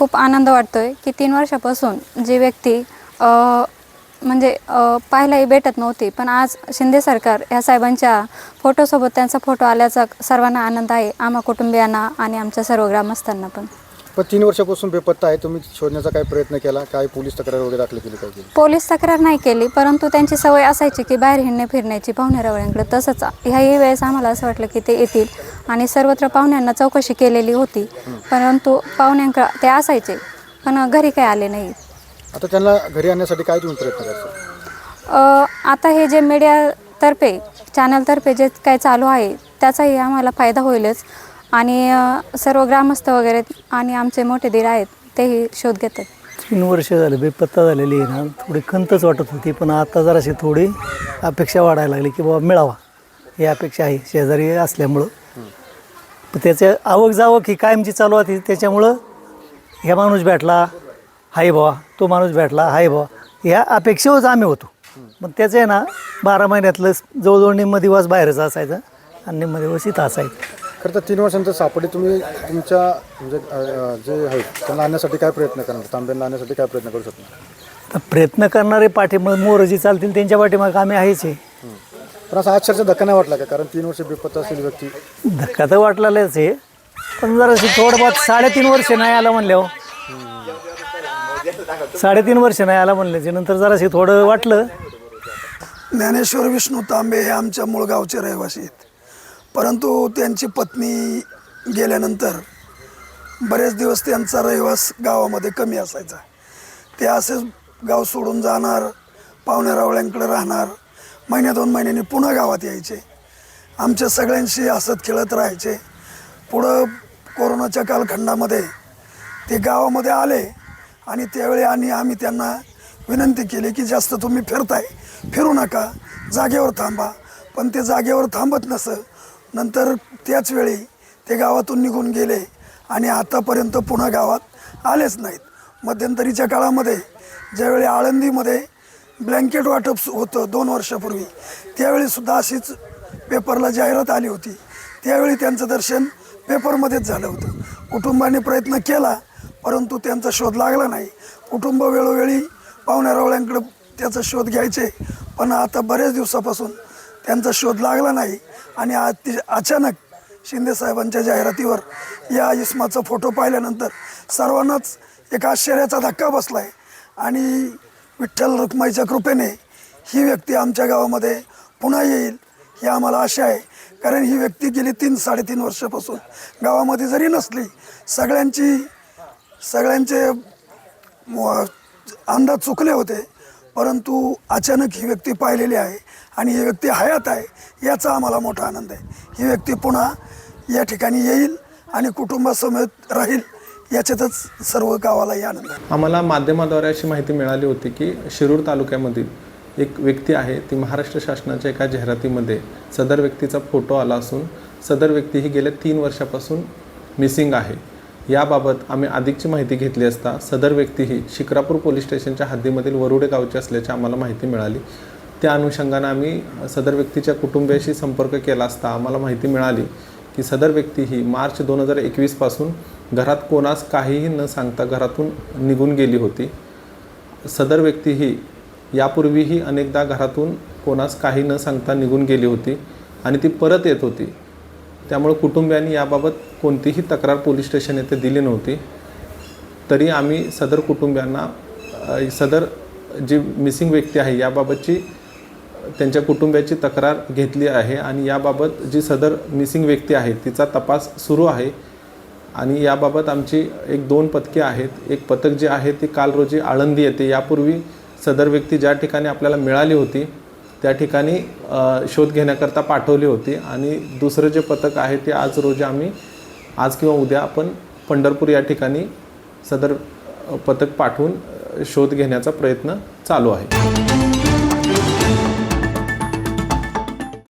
खूप आनंद वाटतोय की 3 वर्षापासून जी व्यक्ती पाहायलाही भेटत नव्हती, पण आज शिंदे सरकार ह्या साहेबांच्या फोटोसोबत त्यांचा फोटो आल्याचा सर्वांना आनंद आहे, आम्हा कुटुंबियांना आणि आमच्या सर्व ग्रामस्थांना पण. पण 3 वर्षापासून बेपत्ता आहे, तुम्ही शोधण्याचा काय प्रयत्न केला? काय पोलीस तक्रार वगैरे दाखल केली काय केली? पोलीस तक्रार नाही केली, परंतु त्यांची सवय असायची की बाहेर हिंडणे फिरण्याची पाहुणेरावळ्यांकडे. तसंच ह्याही वेळेस आम्हाला असं वाटलं की ते येतील आणि सर्वत्र पाहुण्यांना चौकशी केलेली होती, परंतु पाहुण्यांकडे ते असायचे पण घरी काही आले नाही. आता त्यांना घरी आणण्यासाठी काय तुम्ही प्रयत्न करता? आता हे जे मीडियातर्फे चॅनलतर्फे जे काय चालू आहे त्याचाही आम्हाला फायदा होईलच आणि सर्व ग्रामस्थ वगैरे आणि आमचे मोठे दीर आहेत तेही शोध घेतात. 3 वर्ष झाले बेपत्ता झालेली आहे ना, थोडी खंतच वाटत होती, पण आता जराशी थोडी अपेक्षा वाढायला लागली की बाबा मिळावा, ही अपेक्षा आहे शेजारी असल्यामुळं. पण त्याच्या आवक जावक ही कायमची चालू होती, त्याच्यामुळं ह्या माणूस भेटला हाय बाबा, तो माणूस भेटला हाय बाबा, ह्या अपेक्षेवरच आम्ही होतो. पण त्याचं आहे ना 12 महिन्यातलं जवळजवळ निम्म दिवस बाहेरच असायचं आणि निम्म दिवस इथं असायचं. खरं तर 3 वर्षांचं सापडे तुम्ही तुमच्या म्हणजे जे आहेत त्यांना आणण्यासाठी काय प्रयत्न करणार? तांब्यांना आणण्यासाठी काय प्रयत्न करू शकता? तर प्रयत्न करणारे पाठीमाग मोर जी चालतील त्यांच्या पाठीमाग आम्ही आहेच आहे. पण असा अक्षरशः धक्का नाही वाटला का? कारण 3 वर्ष बेपत्ता असलेली व्यक्ती. धक्का तर वाटलेलाच आहे, पण जराशी थोडं बहुत 3.5 वर्ष नाही आला म्हणल्यावर 3.5 वर्ष नाही आला म्हणल्याच्या नंतर जराशी थोडं वाटलं. ज्ञानेश्वर विष्णू तांबे हे आमच्या मूळ गावचे रहिवासी आहेत, परंतु त्यांची पत्नी गेल्यानंतर बरेच दिवस त्यांचा रहिवास गावामध्ये कमी असायचा. ते असेच गाव सोडून जाणार, पाहुण्यारावळ्यांकडे राहणार, 1-2 महिन्यांनी पुन्हा गावात यायचे, आमच्या सगळ्यांशी हसत खेळत राहायचे. पुढं कोरोनाच्या कालखंडामध्ये ते गावामध्ये आले आणि त्यावेळी आम्ही त्यांना विनंती केली की जास्त तुम्ही फिरू नका, जागेवर थांबा. पण ते जागेवर थांबत नसं. नंतर त्याच वेळी ते गावातून निघून गेले आणि आतापर्यंत पुन्हा गावात आलेच नाहीत. मध्यंतरीच्या काळामध्ये ज्यावेळी आळंदीमध्ये ब्लँकेट वाटप होतं 2 वर्षापूर्वी, त्यावेळीसुद्धा अशीच पेपरला जाहिरात आली होती. त्यावेळी त्यांचं दर्शन पेपरमध्येच झालं होतं. कुटुंबाने प्रयत्न केला, परंतु त्यांचा शोध लागला नाही. कुटुंब वेळोवेळी पाहुण्यारावळ्यांकडं त्याचा शोध घ्यायचे, पण आता बरेच दिवसापासून त्यांचा शोध लागला नाही. आणि अचानक शिंदेसाहेबांच्या जाहिरातीवर या इस्माचा फोटो पाहिल्यानंतर सर्वांनाच एक आश्चर्याचा धक्का बसला आहे. आणि विठ्ठल रुक्माईच्या कृपेने ही व्यक्ती आमच्या गावामध्ये पुन्हा येईल ही आम्हाला आशा आहे. कारण ही व्यक्ती गेली 3-3.5 वर्षापासून गावामध्ये जरी नसली, सगळ्यांचे अंदाज चुकले होते, परंतु अचानक ही व्यक्ती पाहिलेली आहे आणि ही व्यक्ती हयात आहे, याचा आम्हाला मोठा आनंद आहे. ही व्यक्ती पुन्हा या ठिकाणी येईल आणि कुटुंबासमेत राहील, याच्यातच सर्व गावालाही आनंद आहे. आम्हाला माध्यमाद्वारे अशी माहिती मिळाली होती की शिरूर तालुक्यामधील एक व्यक्ती आहे, ती महाराष्ट्र शासनाच्या एका जाहिरातीमध्ये सदर व्यक्तीचा फोटो आला असून सदर व्यक्ती ही गेल्या 3 वर्षापासून मिसिंग आहे. याबाबत आम्ही अधिकची माहिती घेतली असता सदर व्यक्ती ही शिक्रापूर पोलीस स्टेशनच्या हद्दीमधील वरुडे गावची असल्याची आम्हाला माहिती मिळाली. त्या अनुषंगाने आम्ही सदर व्यक्तीच्या कुटुंबियाशी संपर्क केला असता आम्हाला माहिती मिळाली की सदर व्यक्ती ही मार्च 2021 पासून घरात कोणास काहीही न सांगता घरातून निघून गेली होती. सदर व्यक्ती ही यापूर्वीही अनेकदा घरातून कोणास काही न सांगता निघून गेली होती आणि ती परत येत होती. त्यामुळे कुटुंबियांनी याबाबत कोणतीही तक्रार पोलीस स्टेशन येथे दिली नव्हती. तरी आम्ही सदर कुटुंबियांना सदर जी मिसिंग व्यक्ती आहे याबाबतची त्यांच्या कुटुंबियाची तक्रार घेतली आहे आणि याबाबत जी सदर मिसिंग व्यक्ती आहे तिचा तपास सुरू आहे. आणि याबाबत आमची 1-2 पथके आहेत. एक पथक जे आहे ते काल रोजी आळंदी येते, यापूर्वी सदर व्यक्ती ज्या ठिकाणी आपल्याला मिळाली होती त्या ठिकाणी शोध घेण्याकरता पाठवली होती. आणि दुसरं जे पथक आहे ते आज रोजी आम्ही आज किंवा उद्या आपण पंढरपूर या ठिकाणी सदर पथक पाठवून शोध घेण्याचा प्रयत्न चालू आहे.